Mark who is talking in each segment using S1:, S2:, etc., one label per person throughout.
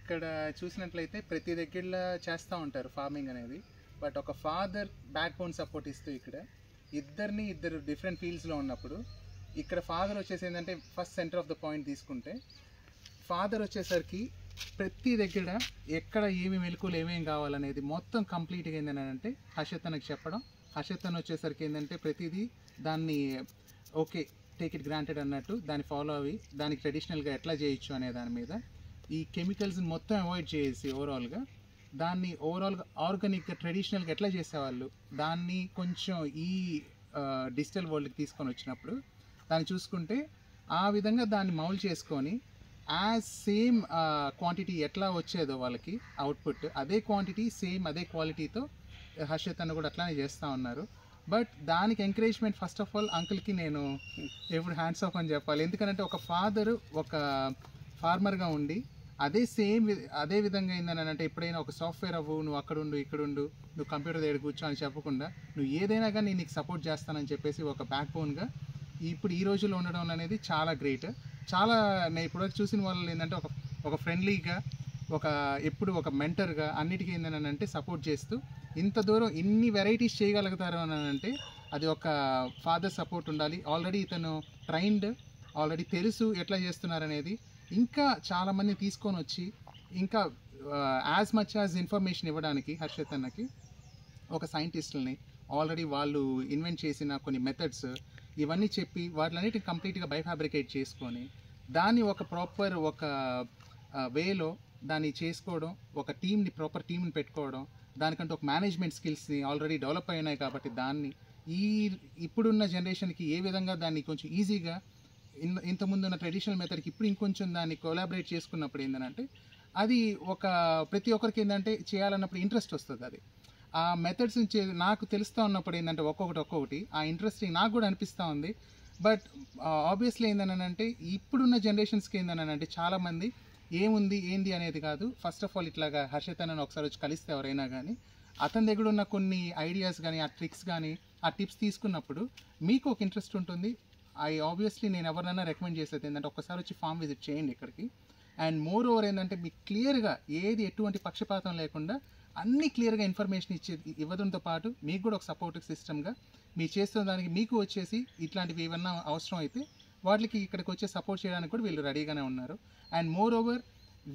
S1: ఇక్కడ చూసినట్లయితే ప్రతి దగ్గరలో చేస్తూ ఉంటారు ఫార్మింగ్ అనేది. బట్ ఒక ఫాదర్ బ్యాక్ బోన్ సపోర్ట్ ఇస్తూ ఇక్కడ ఇద్దరు డిఫరెంట్ ఫీల్డ్స్లో ఉన్నప్పుడు ఇక్కడ ఫాదర్ వచ్చేసి ఏంటంటే first centre of the point తీసుకుంటే ఫాదర్ వచ్చేసరికి ప్రతి దగ్గర ఎక్కడ ఏమి మెలకువలు ఏమేమి కావాలనేది మొత్తం కంప్లీట్గా ఏంటంటే హర్షత్ అన్నకి చెప్పడం. హర్షత్ అన్న వచ్చేసరికి ఏంటంటే ప్రతిదీ దాన్ని ఓకే టేక్ ఇట్ గ్రాంటెడ్ అన్నట్టు దాన్ని ఫాలో అవి దానికి ట్రెడిషనల్గా ఎట్లా చేయొచ్చు అనే దాని మీద ఈ కెమికల్స్ని మొత్తం అవాయిడ్ చేసి ఓవరాల్గా దాన్ని ఓవరాల్గా ఆర్గానిక్గా ట్రెడిషనల్గా ఎట్లా చేసేవాళ్ళు దాన్ని కొంచెం ఈ డిజిటల్ వరల్డ్కి తీసుకొని వచ్చినప్పుడు దాన్ని చూసుకుంటే ఆ విధంగా దాన్ని మౌల్డ్ చేసుకొని యాజ్ సేమ్ క్వాంటిటీ ఎట్లా వచ్చేదో వాళ్ళకి అవుట్పుట్ అదే క్వాంటిటీ సేమ్ అదే క్వాలిటీతో హర్షత్ అన్న కూడా అట్లానే చేస్తూ ఉన్నారు. బట్ దానికి ఎంకరేజ్మెంట్ ఫస్ట్ ఆఫ్ ఆల్ అంకుల్కి నేను ఎప్పుడు హ్యాండ్స్ ఆఫ్ అని చెప్పాలి. ఎందుకంటే ఒక ఫాదరు ఒక ఫార్మర్గా ఉండి అదే విధంగా ఏంటంటే ఎప్పుడైనా ఒక సాఫ్ట్వేర్ అవ్వు, నువ్వు అక్కడుండు ఇక్కడుండు, నువ్వు కంప్యూటర్ దగ్గర కూర్చో అని చెప్పకుండా నువ్వు ఏదైనా కానీ నేను నీకు సపోర్ట్ చేస్తానని చెప్పేసి ఒక బ్యాక్ బోన్గా ఇప్పుడు ఈ రోజుల్లో ఉండడం అనేది చాలా గ్రేట్. చాలా నేను ఇప్పటివరకు చూసిన వాళ్ళు ఏంటంటే ఒక ఫ్రెండ్లీగా ఎప్పుడు ఒక మెంటర్గా అన్నిటికీ ఏంటంటే సపోర్ట్ చేస్తూ ఇంత దూరం ఇన్ని వెరైటీస్ చేయగలుగుతారు అని అంటే అది ఒక ఫాదర్ సపోర్ట్ ఉండాలి. ఆల్రెడీ ఇతను ట్రైన్డ్, ఆల్రెడీ తెలుసు ఎట్లా చేస్తున్నారు అనేది. ఇంకా చాలామంది తీసుకొని వచ్చి ఇంకా యాజ్ మచ్ యాజ్ ఇన్ఫర్మేషన్ ఇవ్వడానికి హర్షత్ అన్నకి ఒక సైంటిస్టులని ఆల్రెడీ వాళ్ళు ఇన్వెంట్ చేసిన కొన్ని మెథడ్స్ ఇవన్నీ చెప్పి వాటిలన్నిటిని కంప్లీట్గా బైఫాబ్రికేట్ చేసుకొని దాన్ని ఒక ప్రాపర్ ఒక వేలో దాన్ని చేసుకోవడం, ఒక ప్రాపర్ టీమ్ని పెట్టుకోవడం, దానికంటే ఒక మేనేజ్మెంట్ స్కిల్స్ని ఆల్రెడీ డెవలప్ అయినాయి కాబట్టి దాన్ని ఇప్పుడున్న జనరేషన్కి ఏ విధంగా దాన్ని కొంచెం ఈజీగా ఇంతకుముందు ఉన్న ట్రెడిషనల్ మెథడ్కి ఇప్పుడు ఇంకొంచెం దాన్ని కొలాబరేట్ చేసుకున్నప్పుడు ఏంటంటే అది ప్రతి ఒక్కరికి ఏంటంటే చేయాలన్నప్పుడు ఇంట్రెస్ట్ వస్తుంది. అది ఆ మెథడ్స్ నుంచి నాకు తెలుస్తూ ఉన్నప్పుడు ఏంటంటే ఒక్కొక్కటి ఆ ఇంట్రెస్టింగ్ నాకు కూడా అనిపిస్తూ ఉంది. బట్ ఆబ్వియస్లీ ఏంటంటే ఇప్పుడున్న జనరేషన్స్కి ఏంటంటే చాలామంది ఏముంది ఏంది అనేది కాదు. ఫస్ట్ ఆఫ్ ఆల్ ఇట్లాగా హర్షత్ అన్నని ఒకసారి వచ్చి కలిస్తే ఎవరైనా కానీ అతని దగ్గర ఉన్న కొన్ని ఐడియాస్ కానీ ఆ ట్రిక్స్ కానీ ఆ టిప్స్ తీసుకున్నప్పుడు మీకు ఒక ఇంట్రెస్ట్ ఉంటుంది. ఆబ్వియస్లీ నేను ఎవరినైనా రికమెండ్ చేసేది ఏంటంటే ఒకసారి వచ్చి ఫామ్ విజిట్ చేయండి ఇక్కడికి. అండ్ మోర్ ఓవర్ ఏంటంటే మీకు క్లియర్గా ఎటువంటి పక్షపాతం లేకుండా అన్నీ క్లియర్గా ఇన్ఫర్మేషన్ ఇవ్వడంతో పాటు మీకు కూడా ఒక సపోర్టివ్ సిస్టమ్గా మీరు చేస్తున్న దానికి మీకు వచ్చేసి ఇట్లాంటివి ఏమన్నా అవసరం అయితే వాటికి ఇక్కడికి వచ్చే సపోర్ట్ చేయడానికి కూడా వీళ్ళు రెడీగానే ఉన్నారు. అండ్ మోర్ ఓవర్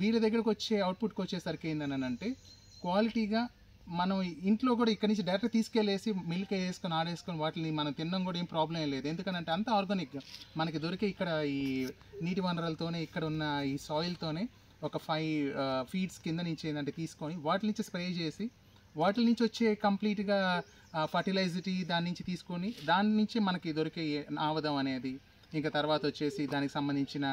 S1: వీళ్ళ దగ్గరకు వచ్చే అవుట్పుట్కి వచ్చేసరికి ఏంటంటే క్వాలిటీగా మనం ఇంట్లో కూడా ఇక్కడ నుంచి డైరెక్ట్ తీసుకెళ్ళేసి మిల్క్ వేసుకొని ఆడేసుకొని వాటిని మనం తినడం కూడా ఏం ప్రాబ్లం ఏం లేదు. ఎందుకంటే అంత ఆర్గానిక్గా మనకి దొరికే ఇక్కడ ఈ నీటి వనరులతోనే ఇక్కడ ఉన్న ఈ సాయిల్తోనే ఒక 5 ఫీడ్స్ కింద నుంచి ఏంటంటే తీసుకొని వాటి నుంచి స్ప్రే చేసి వాటి నుంచి వచ్చే కంప్లీట్గా ఫర్టిలైజిటీ దాని నుంచి తీసుకొని దాని నుంచి మనకి దొరికే ఆవదం అనేది ఇంకా తర్వాత వచ్చేసి దానికి సంబంధించిన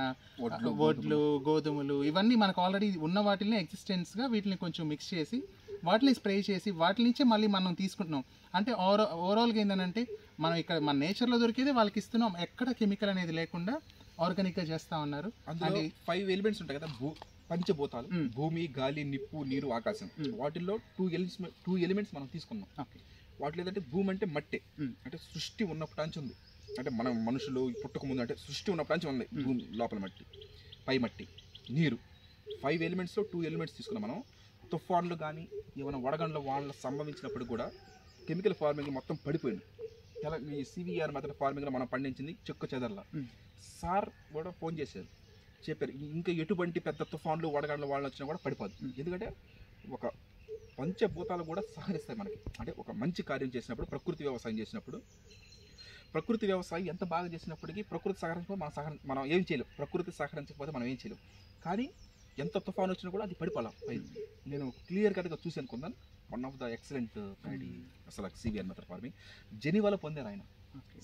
S1: వడ్లు గోధుమలు ఇవన్నీ మనకు ఆల్రెడీ ఉన్న వాటిని ఎగ్జిస్టెన్స్గా వీటిని కొంచెం మిక్స్ చేసి వాటిని స్ప్రే చేసి వాటి నుంచే మళ్ళీ మనం తీసుకుంటున్నాం. అంటే ఓవరాల్గా ఏంటంటే మనం ఇక్కడ మన నేచర్లో దొరికేది వాళ్ళకి ఇస్తున్నాం, ఎక్కడ కెమికల్ అనేది లేకుండా ఆర్గానిక్గా చేస్తూ ఉన్నారు.
S2: అందులో 5 ఎలిమెంట్స్ ఉంటాయి కదా, పంచభూతాలు, భూమి, గాలి, నిప్పు, నీరు, ఆకాశం. వాటిల్లో 2 ఎలిమెంట్స్ మనం తీసుకున్నాం. వాటిలో ఏంటంటే భూమి అంటే మట్టి, అంటే సృష్టి ఉన్నప్పటి నుంచి ఉంది. అంటే మనం మనుషులు పుట్టక ముందు అంటే సృష్టి ఉన్నప్పటి నుంచి ఉంది భూమి లోపల మట్టి, పై మట్టి, నీరు. 5 ఎలిమెంట్స్లో 2 ఎలిమెంట్స్ తీసుకున్నాం మనం. తుఫాన్లు కానీ ఏమైనా వడగండ్ల వాళ్ళ సంభవించినప్పుడు కూడా కెమికల్ ఫార్మింగ్ మొత్తం పడిపోయింది. ఈ సివిఆర్ మెథడ్ ఫార్మింగ్లో మనం పండించింది చెక్కు చెదర్లా. సార్ కూడా ఫోన్ చేశారు, చెప్పారు ఇంకా ఎటువంటి పెద్ద తుఫాన్లు వడగండ్ల వాళ్ళు వచ్చినా కూడా పడిపోదు. ఎందుకంటే ఒక పంచభూతాలు కూడా సహకరిస్తాయి మనకి. అంటే ఒక మంచి కార్యం చేసినప్పుడు, ప్రకృతి వ్యవసాయం చేసినప్పుడు, ప్రకృతి వ్యవసాయం ఎంత బాగా చేసినప్పటికీ ప్రకృతి సహకరించకపోతే మనం ఏం చేయలేం. ప్రకృతి సహకరించకపోతే మనం ఏం చేయలేం. కానీ ఎంత తుఫాన్ వచ్చినా కూడా అది పడిపోవాలి. నేను క్లియర్ కట్గా చూసి అనుకున్నాను. One of the excellent paddy అసలు సివిఆర్ మెథడ్ ఫార్మింగ్ జెనీవాలో పొందారు ఆయన.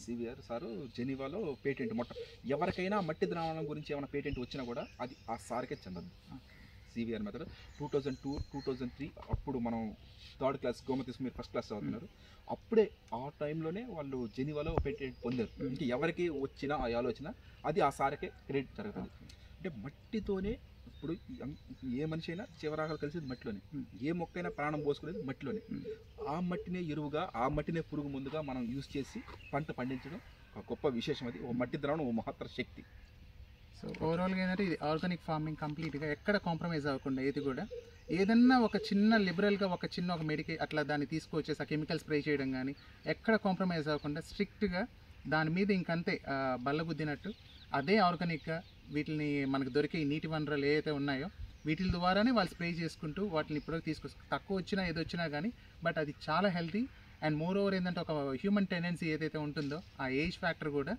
S2: సివిఆర్ సారు జెనీవాలో పేటెంట్ ఎవరికైనా మట్టి ద్రావణం గురించి ఏమైనా పేటెంట్ వచ్చినా కూడా అది ఆ సార్కే చెందదు. సివిఆర్ మెథడ్ 2002, 2003 అప్పుడు మనం 3rd క్లాస్ గోమతీస్ మీరు 1st క్లాస్ చదువుతున్నారు. అప్పుడే ఆ టైంలోనే వాళ్ళు జెనీవాలో పేటెంట్ పొందారు. ఇంకా ఎవరికి వచ్చినా ఆ ఆలోచన అది ఆ సార్కే క్రెడిట్ జరుగుతుంది. అంటే మట్టితోనే ఇప్పుడు ఏ మనిషి అయినా చివరాగలు కలిసేది మట్టిలోనే, ఏ మొక్కైనా ప్రాణం పోసుకునేది మట్టిలోనే. ఆ మట్టినే ఎరువుగా, ఆ మట్టినే పురుగు ముందుగా మనం యూజ్ చేసి పంట పండించడం ఒక గొప్ప విశేషం. అది ఓ మట్టి ద్రావణం, ఓ మహత్తర శక్తి.
S1: సో ఓవరాల్గా ఏంటంటే ఇది ఆర్గానిక్ ఫార్మింగ్ కంప్లీట్గా ఎక్కడ కాంప్రమైజ్ అవ్వకుండా ఏది కూడా ఏదన్నా ఒక చిన్న లిబరల్గా ఒక అట్లా దాన్ని తీసుకొచ్చేసి ఆ కెమికల్ స్ప్రే చేయడం కానీ ఎక్కడ కాంప్రమైజ్ అవ్వకుండా స్ట్రిక్ట్గా దాని మీద ఇంకంతే బల్లగుద్దినట్టు అదే ఆర్గానిక్గా వీటిని మనకు దొరికే నీటి వనరులు ఏవైతే ఉన్నాయో వీటి ద్వారానే వాళ్ళు స్ప్రే చేసుకుంటూ వాటిని ఇప్పుడు తక్కువ వచ్చినా ఏదో వచ్చినా కానీ బట్ అది చాలా హెల్తీ. అండ్ మోర్ ఓవర్ ఏంటంటే ఒక హ్యూమన్ టెండెన్సీ ఏదైతే ఉంటుందో ఆ ఏజ్ ఫ్యాక్టర్ కూడా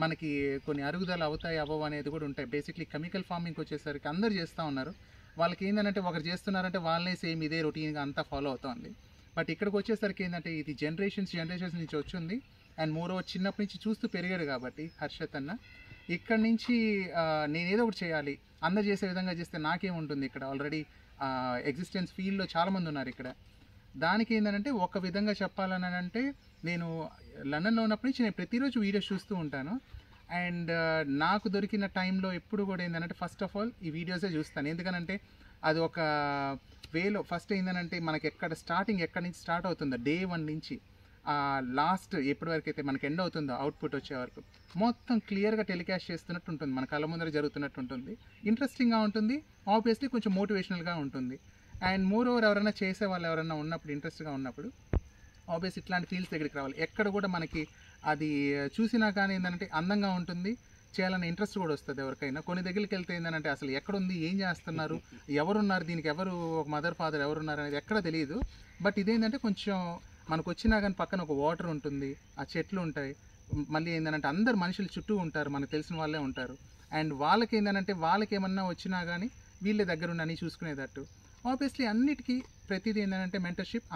S1: మనకి కొన్ని అరుగుదల అవుతాయి అవ్వవు అనేది కూడా ఉంటాయి. బేసిక్లీ కెమికల్ ఫార్మింగ్కి వచ్చేసరికి అందరు చేస్తూ ఉన్నారు. వాళ్ళకి ఏంటంటే ఒకరు చేస్తున్నారంటే వాళ్ళనే సేమ్ ఇదే రొటీన్గా అంతా ఫాలో అవుతుంది. బట్ ఇక్కడికి వచ్చేసరికి ఏంటంటే ఇది జనరేషన్స్ నుంచి వచ్చింది. అండ్ మోర్ ఓవర్ చిన్నప్పటి నుంచి చూస్తూ పెరిగాడు కాబట్టి హర్షత్ అన్న ఇక్కడ నుంచి నేనేదో ఒకటి చేయాలి, అందరు చేసే విధంగా చేస్తే నాకేముంటుంది, ఇక్కడ ఆల్రెడీ ఎగ్జిస్టెన్స్ ఫీల్డ్లో చాలామంది ఉన్నారు ఇక్కడ. దానికి ఏంటంటే ఒక విధంగా చెప్పాలని అంటే నేను లండన్లో ఉన్నప్పటి నుంచి నేను ప్రతిరోజు వీడియోస్ చూస్తూ ఉంటాను. అండ్ నాకు దొరికిన టైంలో ఎప్పుడు కూడా ఏంటంటే ఫస్ట్ ఆఫ్ ఆల్ ఈ వీడియోసే చూస్తాను. ఎందుకనంటే అది ఒక వేలో ఫస్ట్ ఏంటంటే మనకి ఎక్కడి నుంచి స్టార్ట్ అవుతుందో డే 1 నుంచి లాస్ట్ ఎప్పటి వరకు అయితే మనకి ఎండ్ అవుతుందో అవుట్పుట్ వచ్చే వరకు మొత్తం క్లియర్గా టెలికాస్ట్ చేస్తున్నట్టు ఉంటుంది, మన కళ్ళ ముందర జరుగుతున్నట్టు ఉంటుంది. ఇంట్రెస్టింగ్గా ఉంటుంది, ఆబ్వియస్లీ కొంచెం మోటివేషనల్గా ఉంటుంది. అండ్ మోర్ ఓవర్ ఎవరైనా చేసే వాళ్ళు ఎవరైనా ఉన్నప్పుడు ఇంట్రెస్ట్గా ఉన్నప్పుడు ఆబ్వియస్ ఇట్లాంటి ఫీల్డ్స్ దగ్గరికి రావాలి. ఎక్కడ కూడా మనకి అది చూసినా కానీ ఏంటంటే అందంగా ఉంటుంది, చేయాలనే ఇంట్రెస్ట్ కూడా వస్తుంది ఎవరికైనా. కొన్ని దగ్గరికి వెళ్తే ఏంటంటే అసలు ఎక్కడుంది, ఏం చేస్తున్నారు, ఎవరున్నారు, దీనికి ఎవరు ఒక మదర్ ఫాదర్ ఎవరున్నారు అనేది ఎక్కడ తెలియదు. బట్ ఇదేంటంటే కొంచెం మనకు వచ్చినా కానీ పక్కన ఒక వాటర్ ఉంటుంది, ఆ చెట్లు ఉంటాయి, మళ్ళీ ఏంటంటే అందరు మనుషులు చుట్టూ ఉంటారు, మనకు తెలిసిన వాళ్ళే ఉంటారు. అండ్ వాళ్ళకి ఏంటంటే వాళ్ళకి ఏమన్నా వచ్చినా కానీ వీళ్ళే దగ్గరుండి అని చూసుకునేటట్టు. ఆబ్వియస్లీ అన్నిటికీ ప్రతిదీ ఏంటంటే మెంటర్షిప్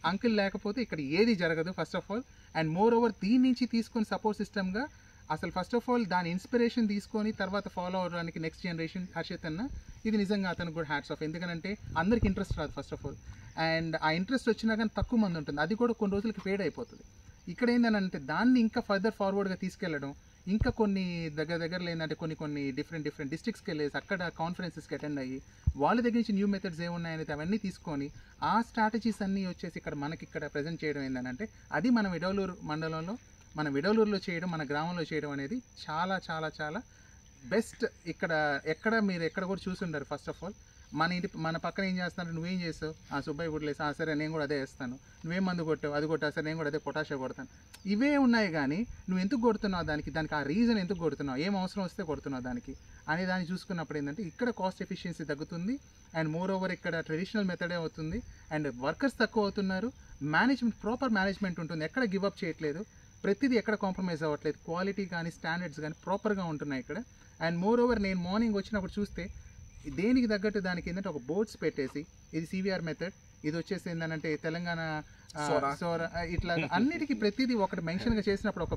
S1: అంకిల్ లేకపోతే ఇక్కడ ఏది జరగదు first of all. And more over దీని నుంచి తీసుకొని సపోర్ట్ సిస్టమ్గా అసలు ఫస్ట్ ఆఫ్ ఆల్ దాని ఇన్స్పిరేషన్ తీసుకొని తర్వాత ఫాలో అవ్వడానికి నెక్స్ట్ జనరేషన్ హర్షత్ అన్న ఇది నిజంగా అతనికి కూడా హ్యాట్స్ ఆఫ్. ఎందుకంటే అందరికి ఇంట్రెస్ట్ రాదు ఫస్ట్ ఆఫ్ ఆల్. అండ్ ఆ ఇంట్రెస్ట్ వచ్చినా కానీ తక్కువ మంది ఉంటుంది, అది కూడా కొన్ని రోజులకి ఫేడ్ అయిపోతుంది. ఇక్కడ ఏంటంటే దాన్ని ఇంకా ఫర్దర్ ఫార్వర్డ్గా తీసుకెళ్ళడం, ఇంకా కొన్ని దగ్గరలో ఏంటంటే కొన్ని డిఫరెంట్ డిస్ట్రిక్ట్స్కి వెళ్ళేసి అక్కడ కాన్ఫరెన్సెస్కి అటెండ్ అయ్యి వాళ్ళ దగ్గర నుంచి న్యూ మెథడ్స్ ఏమున్నాయనేది అవన్నీ తీసుకొని ఆ స్ట్రాటజీస్ అన్నీ వచ్చేసి ఇక్కడ ప్రజెంట్ చేయడం ఏంటంటే అది మన విడవలూరు మండలంలో మన విడవలూరులో చేయడం, మన గ్రామంలో చేయడం అనేది చాలా చాలా చాలా బెస్ట్. మీరు ఎక్కడ కూడా చూసి ఉండరు. ఫస్ట్ ఆఫ్ ఆల్ మన పక్కన ఏం చేస్తున్నారు, నువ్వేం చేస్తావు, సుబ్బయ్య గుడ్లేసి సరే నేను కూడా అదే వేస్తాను, నువ్వేం మందు కొట్టావు, అది కొట్టావు, సరే నేను కూడా అదే పొటాషియా కొడతాను, ఇవే ఉన్నాయి. కానీ నువ్వు ఎందుకు కొడుతున్నావు, దానికి ఆ రీజన్ ఎందుకు కొడుతున్నావు, ఏం అవసరం వస్తే కొడుతున్నావు దానికి అనే దాన్ని చూసుకున్నప్పుడు ఏంటంటే ఇక్కడ కాస్ట్ ఎఫిషియన్సీ తగ్గుతుంది. అండ్ మోర్ ఓవర్ ఇక్కడ ట్రెడిషనల్ మెథడే అవుతుంది. అండ్ వర్కర్స్ తక్కువ అవుతున్నారు, ప్రాపర్ మేనేజ్మెంట్ ఉంటుంది, ఎక్కడ గివప్ చేయట్లేదు, ప్రతిదీ ఎక్కడ కాంప్రమైజ్ అవ్వట్లేదు, క్వాలిటీ కానీ స్టాండర్డ్స్ కానీ ప్రాపర్గా ఉంటున్నాయి ఇక్కడ. అండ్ మోర్ ఓవర్ నేను మార్నింగ్ వచ్చినప్పుడు చూస్తే దేనికి తగ్గట్టు దానికి ఏంటంటే ఒక బోర్డ్స్ పెట్టేసి ఇది సివిఆర్ మెథడ్, ఇది వచ్చేసి ఏంటంటే తెలంగాణ సోర, ఇట్లా అన్నిటికీ ప్రతిదీ ఒకటి మెన్షన్గా చేసినప్పుడు ఒక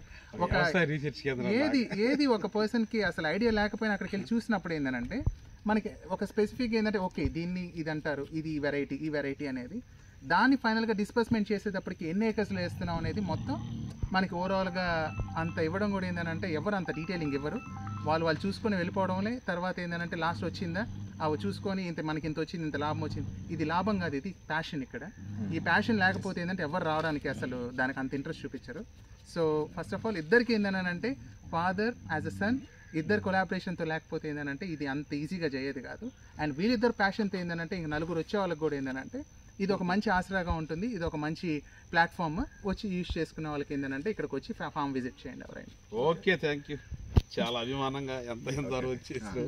S1: ఏది ఒక పర్సన్కి అసలు ఐడియా లేకపోయినా అక్కడికి వెళ్ళి చూసినప్పుడు ఏంటంటే మనకి ఒక స్పెసిఫిక్ ఏంటంటే ఓకే దీన్ని ఇది అంటారు, ఇది ఈ వెరైటీ అనేది దాన్ని ఫైనల్గా డిస్బర్స్మెంట్ చేసేటప్పటికి ఎన్ని ఏకర్స్లో వేస్తున్నాం అనేది మొత్తం మనకి ఓవరాల్గా అంత ఇవ్వడం కూడా ఏంటంటే ఎవరు అంత డీటెయిలింగ్ ఇవ్వరు, వాళ్ళు చూసుకొని వెళ్ళిపోవడంలే. తర్వాత ఏంటంటే లాస్ట్ వచ్చిందా అవి చూసుకొని మనకి ఇంత వచ్చింది, ఇంత లాభం వచ్చింది, ఇది లాభం కాదు, ఇది ప్యాషన్. ఇక్కడ ఈ ప్యాషన్ లేకపోతే ఏంటంటే ఎవరు రావడానికి అసలు దానికి అంత ఇంట్రెస్ట్ చూపించరు. సో ఫస్ట్ ఆఫ్ ఆల్ ఇద్దరికి ఏంటంటే ఫాదర్ యాజ్ అ సన్ ఇద్దరు కొలాబరేషన్తో లేకపోతే ఏంటంటే ఇది అంత ఈజీగా చేయదు కాదు. అండ్ వీళ్ళిద్దరు ప్యాషన్తో ఏంటంటే ఇంక నలుగురు వచ్చే వాళ్ళకి కూడా ఏంటంటే ఇది ఒక మంచి ఆసరాగా ఉంటుంది, ఇది ఒక మంచి ప్లాట్ఫామ్, వచ్చి యూజ్ చేసుకునే వాళ్ళకి ఏంటంటే ఇక్కడికి వచ్చి ఫామ్ విజిట్ చేయండి ఎవరైనా.
S3: Okay, thank you. చాలా అభిమానంగా ఎంత వచ్చేసి